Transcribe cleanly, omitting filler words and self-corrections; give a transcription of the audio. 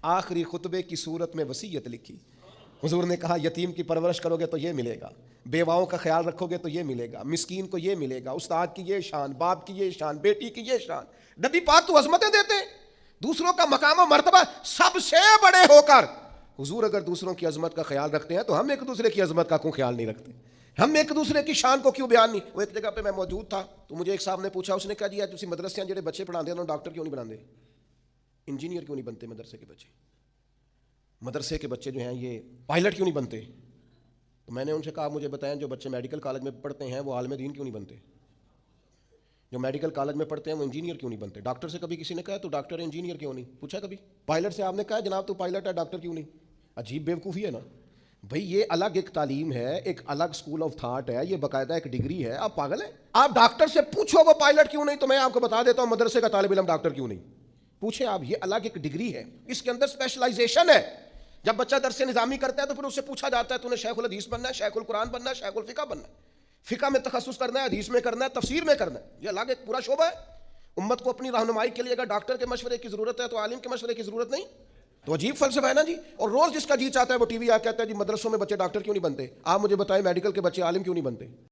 آخری خطبے کی صورت میں وصیت لکھی. حضور نے کہا یتیم کی پرورش کرو گے تو یہ ملے گا, بیواؤں کا خیال رکھو گے تو یہ ملے گا, مسکین کو یہ ملے گا, استاد کی یہ شان, باپ کی یہ شان, بیٹی کی یہ شان. نبی پاک تو عظمتیں دیتے ہیں, دوسروں کا مقام و مرتبہ سب سے بڑے ہو کر. حضور اگر دوسروں کی عظمت کا خیال رکھتے ہیں تو ہم ایک دوسرے کی عظمت کا کیوں خیال نہیں رکھتے؟ ہم ایک دوسرے کی شان کو کیوں بیان نہیں؟ وہ ایک جگہ پہ میں موجود تھا تو مجھے ایک صاحب نے پوچھا, اس نے کہا جی تسی مدرسے جڑے بچے پڑھاندے ہیں ڈاکٹر کیوں نہیں بناندے, انجینئر کیوں نہیں بنتے مدرسے کے بچے, مدرسے کے بچے جو ہیں یہ پائلٹ کیوں نہیں بنتے؟ تو میں نے ان سے کہا مجھے بتائیں جو بچے میڈیکل کالج میں پڑھتے ہیں وہ عالم دین کیوں نہیں بنتے؟ جو میڈیکل کالج میں پڑھتے ہیں وہ انجینئر کیوں نہیں بنتے؟ ڈاکٹر سے کبھی کسی نے کہا تو ڈاکٹر انجینئر کیوں نہیں پوچھا کبھی؟ پائلٹ سے آپ نے کہا جناب تو پائلٹ ہے ڈاکٹر کیوں نہیں؟ عجیب بیوقوفی ہے نا بھئی, یہ الگ ایک تعلیم ہے, ایک الگ اسکول آف تھاٹ ہے, یہ باقاعدہ ایک ڈگری ہے. آپ پاگل ہیں؟ آپ ڈاکٹر سے پوچھو وہ پائلٹ کیوں نہیں, تو میں آپ کو بتا دیتا ہوں مدرسے کا طالب علم ڈاکٹر کیوں نہیں. پوچھیں آپ, یہ الگ ایک ڈگری ہے, اس کے اندر اسپیشلائزیشن ہے. جب بچہ درس نظامی کرتا ہے تو پھر اس سے پوچھا جاتا ہے تو نے شیخ الحدیث بننا ہے, شیخ القرآن بننا ہے, شیخ الفقہ بننا ہے, فقہ میں تخصص کرنا ہے, حدیث میں کرنا ہے, تفسیر میں کرنا ہے. یہ الگ ایک پورا شعبہ ہے. امت کو اپنی رہنمائی کے لیے اگر ڈاکٹر کے مشورے کی ضرورت ہے تو عالم کے مشورے کی ضرورت نہیں. تو عجیب فلسفہ ہے نا جی. اور روز جس کا جی چاہتا ہے وہ ٹی وی آ کہتا ہے جی مدرسوں میں بچے ڈاکٹر کیوں نہیں بنتے. آپ مجھے بتائیں میڈیکل کے بچے عالم کیوں نہیں بنتے؟